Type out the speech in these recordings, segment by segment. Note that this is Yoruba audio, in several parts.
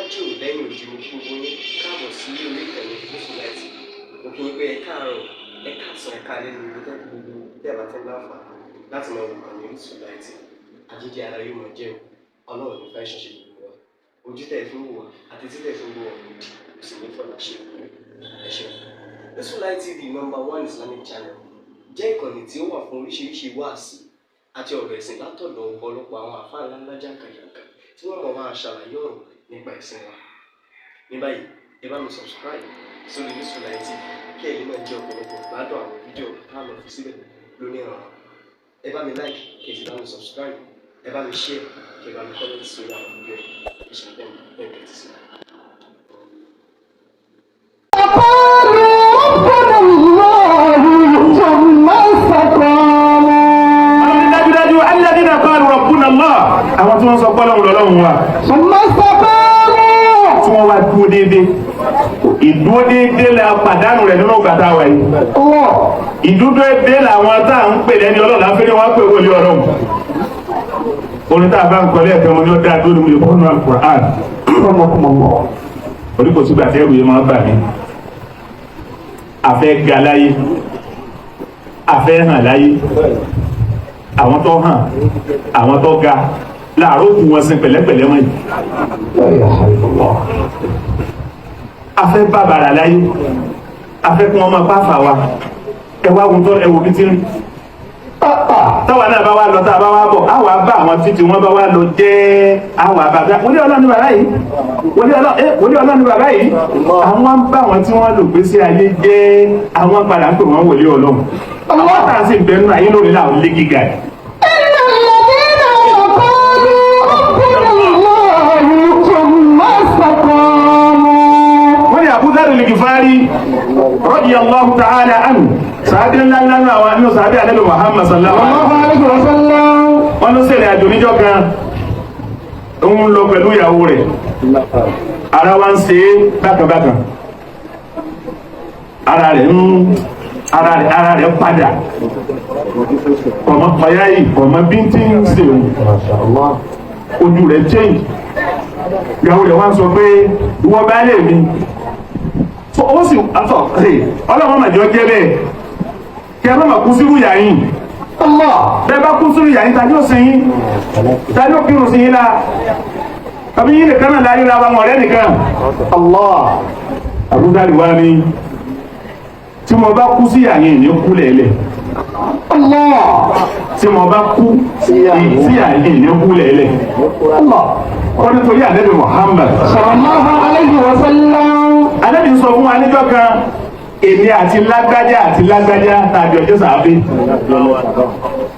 níwájú lẹ́yìn òdì mo kí gbogbo yín káàbọ̀ sí orí ìkànnì Yusufullahi. Mo kí yín pé ẹ káàárọ̀, ẹ káàsán, ẹ káalẹ́ ní gbogbo tẹ́ bá tẹ́ láǹfààní láti máa wo ìkànnì Yusufullahi. Àjíjẹ ara yóò máa jẹun, Ọlọ́run ní fẹ́ ṣẹṣẹ gbogbo wa. Ojú tẹ̀ fún wò wá àti títẹ̀ fún wò wá kò sì ní fọ́nà ṣe ẹ ṣeun. Yusufullahi TV #1 Islamic channel jẹ́ ìkànnì tí ó wà fún oríṣiríṣi wáàsí àti ọ̀rọ̀ ẹ̀sìn látọ̀dọ̀ ọ̀pọ̀lọpọ̀ àwọn àfáà ńláńlá jàǹkàjàǹkà tí wọ́n mọ̀ máa ṣàlàyé ọ̀rọ̀ nípa ẹ̀sìn wa. Ní báyìí, ẹ bá mi subscribe sórí Yusufullahi TV kí ẹ̀yin náà jẹ́ ọ̀pọ̀lọpọ̀ gbádùn àwọn fídíò tá a lọ fi síbẹ̀ lónìí ọ̀rọ̀. Ẹ bá mi like kí ẹ sì bá mi subscribe, ẹ bá mi share kí ẹ bá mi comment sórí àwọn fídíò ìṣẹ̀lẹ̀ bẹ́ẹ̀ ti sí. Àwọn tí wọ́n sọ pé Ọlọ́run lọ́lọ́run wa tí wọ́n wá dúró déédéé, ìdúró déédéé la pàdánù rẹ̀ nínú ìgbà tá a wà yìí. Ìdúró déédéé làwọn tá à ń pè lẹ́ni Ọlọ́run láfẹ́rẹ́ wọn pè wọlé Ọlọ́run. Orin tá a bá ń kọ́ lẹ́ẹ̀kan wọn ni ó dá dúró ní ìbọn náà Al-Qur'an. Orí kò sígbà tẹ́rù yìí máa ń bà mí. Àfẹ́ ga láyé, àfẹ́ hàn láyé, àwọn tó hàn, àwọn tó ga láàárọ̀ kù wọn sin pẹ̀lẹ́pẹ̀lẹ́ wọn yìí. Afẹ́ bàbàrà láyé, afẹ́ kún ọmọ pàfà wa, ẹwà wùtọ́ ẹwò bí tí ń rí. Táwa náà bá wá lọ, tá a bá wá bọ̀, àwa bá àwọn títí wọn bá wá lọ jẹ́ àwọn àbàbà. Wòlíì Ọlọ́run ni bàbá yìí, wòlíì Ọlọ́run ni bàbá yìí. Àwọn ń bá àwọn tí wọ́n lò gbé sí ayé jẹ́ àwọn padà ń pè wọ́n wòlíì Ọlọ́run. Àwọn tá à ń sì bẹnu ayé lórí làwọn lé gíga yìí. Al-Ghifari radiyallahu ta'ala anhu sahabi ńláńlá wa nínú sahabi Ànábì Muhammad sallallahu alaihi wasallam. Wọ́n ló ṣèrìn àjò níjọ́ kan ń lọ pẹ̀lú ìyàwó rẹ̀, ara wa ń ṣe bákanbákan, ara rẹ̀ padà ọmọ payá yìí ọmọ bíntín ń ṣe ojú rẹ̀ change. Ìyàwó rẹ̀ wá ń sọ pé ìwọ bá lè mi ó sì àtọ̀ ọlọ́run màjọ jẹ́ bẹ́ẹ̀ kí ẹ bá máa kú sírú ìyá yín. Bẹ́ẹ̀ bá kú sírú ìyá yín, ta ni ó sin yín, ta ni ó kírun sí yín la tàbí yín nìkan náà láyé ra wa mọ̀ ọ̀rẹ́ nìkan. Àbúdárì wa ni tí mo bá kú sí ìyá yín ní kú lẹ̀lẹ̀, tí mo bá kú sí ìyá yín ní kú lẹ̀lẹ̀. Wọ́n ní torí Ànábì Muhammad sallallahu alaihi wasallam. Ànábì sọ fún wa níjọ́ kan, èmi àti lágbájá tàbí ọjọ́ sàábé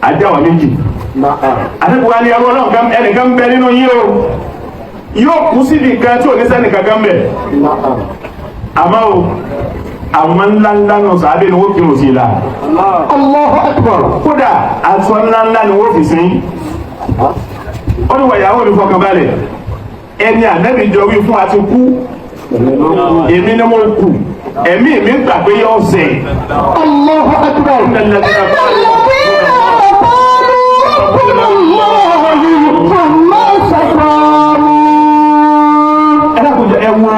àjáwà méjì. Ànábì wa ní ẹrú Ọlọ́run ẹnìkan bẹ nínú yín o, yóò kú sí nìkan tí ò ní sẹ́nì kankan bẹ̀. Àmọ́ o àwọn ńláńlá náà sàábé ni wọ́n kírun sí i la. Allahu Akbar. Kódà aṣọ ńláńlá ni wọ́n fi sí. Ó ní wọ̀nyàwó ní fọkànbalẹ̀, ẹni Ànábì jọ wí fún àti kú, èmi ni mo kù, ẹ̀mí mi gbà pé yọ ọ̀sẹ̀. Allahu Akbar. Ẹwọ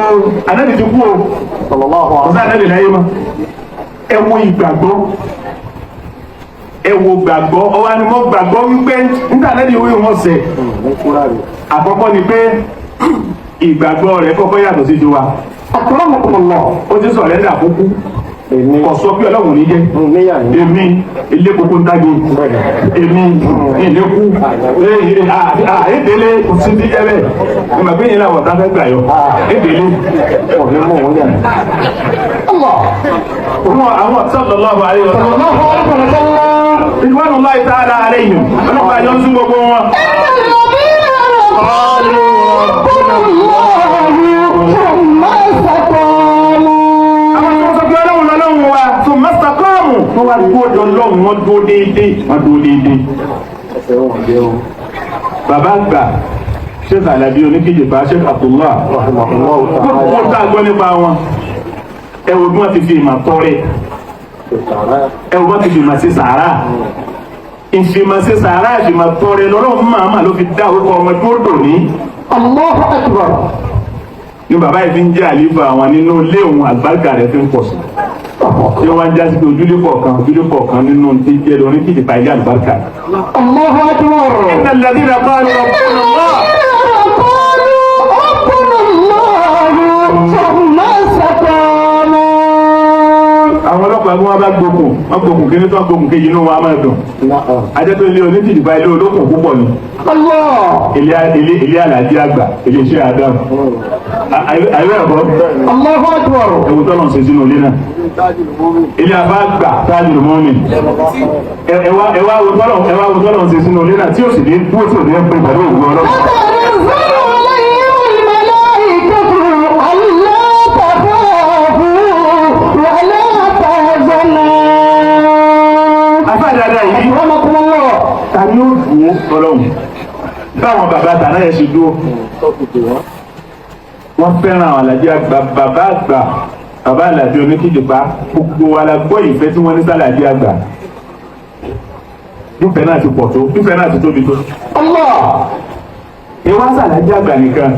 Ànábì ti kú o, ọ̀sán Ànábì láyé mọ́, ẹwọ ìgbàgbọ́, ẹwọ gbàgbọ́, ọwọ́ ni mo gbàgbọ́ wípé nígbà Ànábì wí wọ́n sẹ̀. Àkọ́kọ́ ni pé ìgbàgbọ́ rẹ̀ kọ́kọ́ yàtọ̀ sí tiwa. Ó ti sọ̀rọ̀ ẹ̀dá àkókò kò sọ pé Ọlọ́run ní jẹ́ èmi ilé kókó ń dájú, èmi ìlékú èdèlé kò sí ti jẹ́ bẹ́ẹ̀. Ìgbà pé yẹn náà wọ̀ta fẹ́ gbà yọ èdèlé. Àwọn sallallahu alaihi wasallam ridwanullahi ta'ala alaihim, ọlọ́pàá yọ sí gbogbo wọn. Wọ́n wá gbọ́dọ̀ lọ́wọ́ wọn dúró déédéé, wọ́n dúró déédéé. Bàbá àgbà Sheikh Alabi oníkejì bá Sheikh Abdullah wọ́n tá a gbọ́ nípa wọn. Ẹ wo bí wọ́n ti fi ìmọ̀ tọrẹ, ẹ wo bí wọ́n ti fi ìmọ̀ sí sàárà. Ìfìmọ̀ sí sàárà ìfìmọ̀ tọrẹ lọ́rọ̀ máa ló fi dá orúkọ ọmọ tó dò ní. Allahu Akbar. ní bàbá yìí fi ń jẹ́ àlífà àwọn nínú ilé òun àgbàgbà rẹ̀ fi ń pọ̀ sí tí wọ́n já sí pé ojúlé kọ̀ọ̀kan nínú ti jẹ́ lórí kìtì pa ilé àlùbáríkà. Allahu akbar. innal ladhina qalu rabbuna Allah. Àwọn ọlọ́pàá bí wọ́n bá gbókùn kí ní tó gbókùn kejì inú wa máa dùn. Ajẹ́pẹ́ ilé onítìdìbà ilé olókùn púpọ̀ ni. Ilé àlàjí àgbà, ilé iṣẹ́ Adam. Àìwé ẹ̀kọ́. Ewu tọ́lọ̀ ṣe sínú ilé náà. Ilé àbá àgbà tájù mọ́mì. Ẹwà wo tọ́lọ̀ ṣe sínú ilé náà tí ó sì ní dúró tí ò ní pín pẹ̀lú ògùn ọlọ́pàá. Tani ó dùn ó Ọlọ́run báwọn bàbá tàná yẹn ṣe dúró wọ́n fẹ́ràn àwọn àlàjì àgbà bàbá àlàjì oníkìjìpá gbogbo wa la gbọ́ ìfẹ́ tí wọ́n ní sálàjì àgbà nífẹ̀ẹ́ náà ti pọ̀ tó nífẹ̀ẹ́ náà ti tóbi tó. ìwà sálàjì àgbà nìkan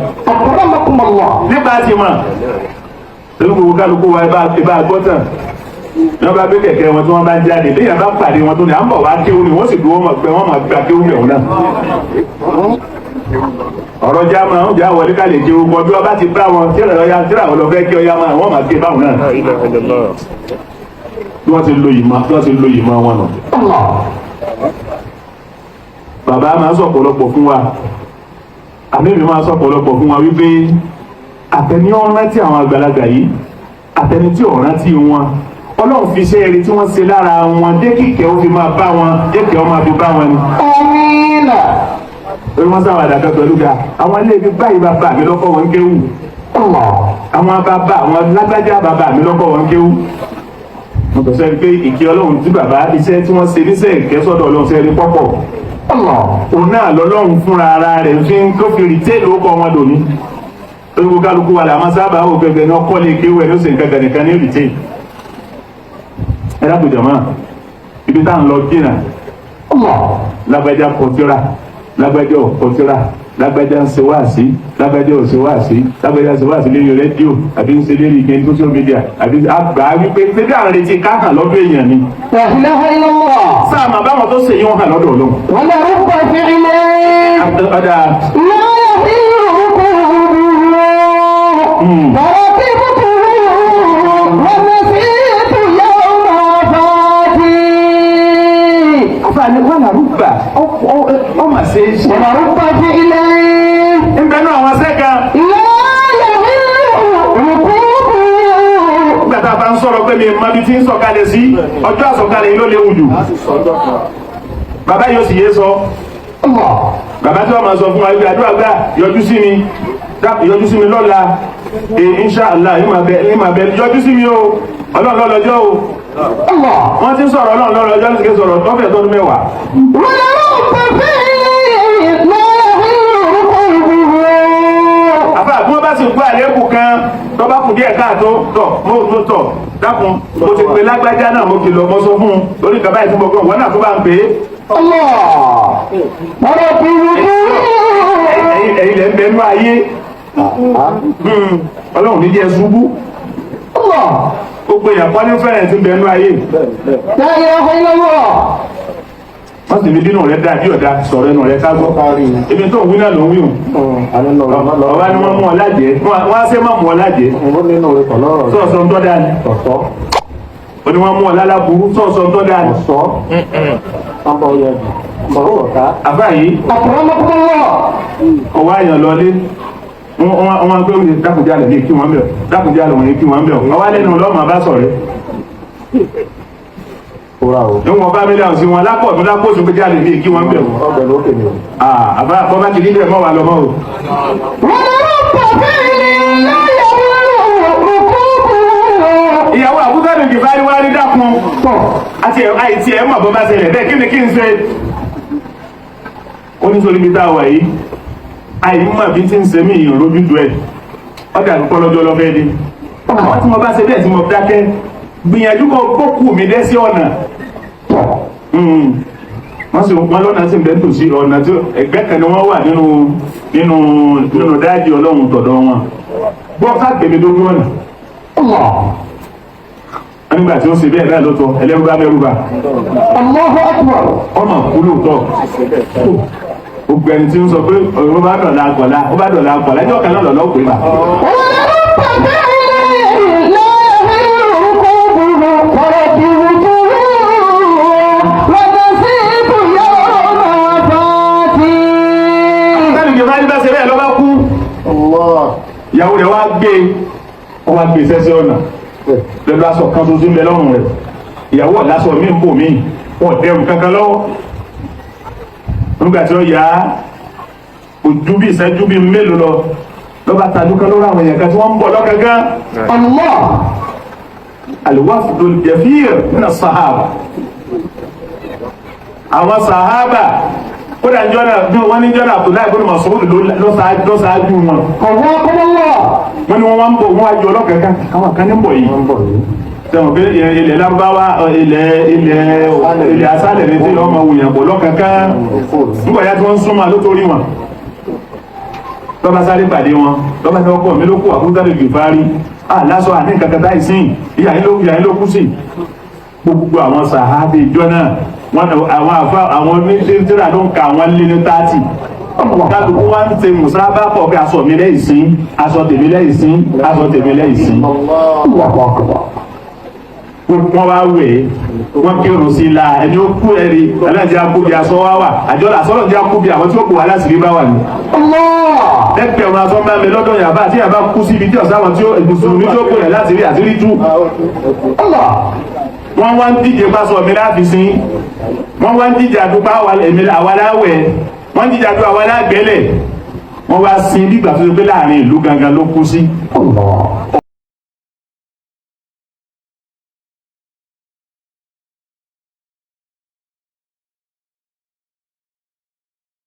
nípa ti mọ̀ lórí gbogbo kálukú wa ibà gbọ́tàn ní wọ́n bá gbé kẹ̀kẹ́ wọn tí wọ́n bá ń jáde léyìn bá pàdé wọn tó ní à ń bọ̀ wá kéwú ni wọ́n sì dúró mọ̀ pé wọ́n máa gba kéwú mẹ́wọ̀n náà. ọ̀rọ̀ já máa ń já wọlé ká lè kéwú kọ bí wọ́n bá ti bá wọn tí àwọn lọ fẹ́ kí ọya máa wọ́n máa ké báwọn náà. bí wọ́n ti lo ìmọ̀ wọn nù. bàbá máa ń sọ̀pọ̀lọpọ̀ fún wa àmì mi máa ń sọ̀pọ̀lọpọ̀ fún wa wípé àtẹni ọ̀rán tí àwọn àgbàlagbà yìí àtẹni tí ọ̀rán tí wọn Ọlọ́run fi iṣẹ́ eré tí wọ́n ṣe lára wọn dé kíkẹ́ ó fi máa bá wọn dékẹ́ ó máa fi bá wọn ni. Àmín. Orí wọn sábà dàgbà pẹ̀lú ga àwọn ilé ibi báyìí bàbá mi lọ́kọ̀ wọn kéwù. Àwọn bàbá àwọn lágbájá bàbá mi lọ́kọ̀ wọn kéwù. Mo tọ́ sẹ́ni pé ìkí Ọlọ́run tí bàbá iṣẹ́ tí wọ́n ṣe níṣẹ́ ìkẹ́sọ́dọ̀ Ọlọ́run ṣe rí pọ́pọ̀. Òun náà lọ́lọ́run fúnra ara rẹ̀ fi ń tó fi rìtẹ́ lóko wọn dòní. Orí kálukú wa làwọn sábà wò gẹ́gẹ́ ní ọkọ́ lè kéwù ẹ̀ ló sì ń gẹ́gẹ́ nìkan ní rìtẹ́. Ẹ̀dá kùjọ máa ibi tá à ń lọ jìnnà lágbájá kọtíra lágbájá kọtíra lágbájá ń ṣe wáàsí lágbájá ò ṣe wáàsí lágbájá ń ṣe wáàsí lórí rédíò àbí ń ṣe lórí ìgbẹ́ social media àbí àgbà wípé ṣébí àwọn retí káàkàn lọ́dún èèyàn ni. sáà máa báwọn tó ṣe yí wọn hàn lọ́dọ̀ Ọlọ́run. wọ́n lè rúkọ sí ilé. ọ̀dà. lọ́yà sí ìrùkọ̀ ni wọn náà rúgbà ọmọ ṣe é ṣe. wọ́n rúkọ sí ilé. ń bẹ náà wọn sẹ́ka. lọ́yà sí ìrùkọ̀. nígbà tá a bá ń sọ̀rọ̀ pé mi máa bí tí ń sọ̀kalẹ̀ sí ọjọ́ àsọ̀kalẹ̀ yìí ló léwu jù. bàbá yóò sì yé sọ. bàbá tí wọ́n máa sọ fún wa ibi àdúrà gbà yọjú sí mi lọ́la inṣàlá yìí máa bẹ yọjú sí mi o Ọlọ́run lọ́lọ́jọ́ o. wọ́n ti ń sọ̀rọ̀ Ọlọ́run lọ́lọ́jọ́ ní sìkè sọ̀rọ̀ tọ́fẹ̀ tó ní mẹ́wàá. àbá bí wọ́n bá sì gbọ́ àlékù kan tó bá kù díẹ̀ káàtó tọ̀ mo tọ̀ dákun mo ti pe lágbájá náà mo kìlọ̀ mo sọ fún un lórí ìkàbá yìí tí mo gbọ́ wọn náà tó bá ń pè é. ẹ̀yin lẹ́ ń bẹ nú ayé Ọlọ́run ní jẹ́ ṣubú gbogbo èèyàn kọ́ ní fẹ́rẹ̀ tí ń bẹ nú ayé. wọ́n sì ní dínú rẹ̀ dáa bí ọ̀dà sọ̀rọ̀ ẹnu rẹ̀ ká gbọ́. èmi tó ń wí náà ló ń wí hùn. ọba ni wọ́n mú ọ lájẹ́ wọ́n á sẹ́ má mú ọ lájẹ́. sọ̀sọ̀ ń tọ́ da ni. ó ní wọ́n mú ọ lálábùrú sọ̀sọ̀ ń tọ́ da ni. àbá yìí ọwọ́ àyàn lọlé wọ́n gbé oúnjẹ dákùnjá lè kí wọ́n bẹ̀ dákùnjá lè wọ́n kí wọ́n bẹ̀ ọwọ́ lẹ́nu lọ́mọ bá sọ̀rẹ́ níwọ̀n bá mílíọ̀nù sí wọn lápọ̀ tó lápò tó gbéjà lè kí wọ́n bẹ̀ àbá àbọ́bá ti nílẹ̀ mọ́ wà lọ́mọ́ o. ìyàwó àbúrò ní kìfárí wá rí dákun àti àìtí ẹ̀ mọ̀ bọ́ bá ṣẹlẹ̀ bẹ́ẹ̀ kí ni kí n ṣe. ó ní sórí mi tá a wà yìí àìmọ̀ bí tí ń ṣe mí ìròjúdú ẹ̀ ọjà àdúgbò lọ́jọ́ lọ́fẹ́ dé àwọn tí mo bá ṣe bẹ́ẹ̀ tí mo dákẹ́ gbìyànjú kó kù mí dé sí ọ̀nà wọ́n sì wọ́n lọ́nà tí ń bẹ́ tòsí ọ̀nà tí ẹgbẹ́ kan ni wọ́n wà nínú dáàjì Ọlọ́run tọ̀dọ̀ wọn gbọ́ ká gbèmí lójú ọ̀nà nígbà tí ó ṣe bẹ́ẹ̀ náà ló tọ́ ẹlẹ́rú bá mẹ́rú bá Allahu akbar. ọmọ kú lóòótọ́ gbogbo ẹni tí ń sọ pé ó bá dọ̀la àgbọ̀lá ẹjọ́ kan náà lọ́lọ́ pé bá. ìyàwó rẹ̀ wá gbé sẹ́sẹ́ ọ̀nà lẹ́nu aṣọ kan tó sí ń bẹ lọ́rùn rẹ̀ ìyàwó ọ̀lásọ mí ń bò mí wọ́n dẹrù kankan lọ́wọ́ nígbà tí ó yá ojú bí ìṣẹ́jú bí mélòó lọ lọ́ba tajú kan lórí àwọn èèyàn kan tí wọ́n ń bọ̀ lọ́kankan Allah al-wafdul jafir min as-sahaba àwọn sahaba ó dà jọ́nà bí wọ́n ní jọ́nà Abdullahi ibn Mas'ud ló ṣáájú wọn. ọ̀wọ́ kọ́lọ́wọ́. wọ́n ní wọ́n wá ń bọ̀ wọ́n àjọ ọlọ́kankan àwọn kan ní bọ̀ yìí. sẹ́wọ̀n pé ilẹ̀ Lárúbáwá ilẹ̀ asálẹ̀ ní tí ọmọ wùyàn bọ̀ lọ́kankan nígbà yá tí wọ́n ń súnmọ́ lótórí wọn. lọ́ba sáré pàdé wọn lọ́ba ní ọkọ̀ mi ló kú Abu Dharr al-Ghifari lásọ àní kankan táì sí ìyá yín ló kú sí. gbogbo àwọn sàhábì ìjọ náà àwọn oníṣẹ́ra ló ń ka àwọn lé ní 30 kálukú wá ń ṣe mùsàlá pọ̀ pé aṣọ mi lẹ́yìn sí aṣọ tèmi lẹ́yìn sí aṣọ tèmi lẹ́yìn sí. wọ́n wá wẹ̀ wọ́n kírun sí la ẹni ó kú ẹ̀rí aláǹjẹ́ akúbi aṣọ wá wà àjọlá àṣọlọ́njẹ́ akúbi àwọn tí ó kù wá láṣìírí bá wà ní. lẹ́pẹ̀ ọmọ aṣọ máa ń bẹ lọ́dọ̀ yàrá àti yàrá kú síbi tí ọ̀sán àwọn tí ó mùsùlùmí tó kù yà láṣìírí àṣírí tú. wọ́n wá ń díje pásọ mi láàfin sí wọ́n wá ń díje àdúgbò àwaláwẹ̀ wọ́n ń díje àdúgbò àwalágbẹ́lẹ̀ wọ́n wá sí bí ìgbà tó ṣe pé láàrin ìlú gangan ló kú sí.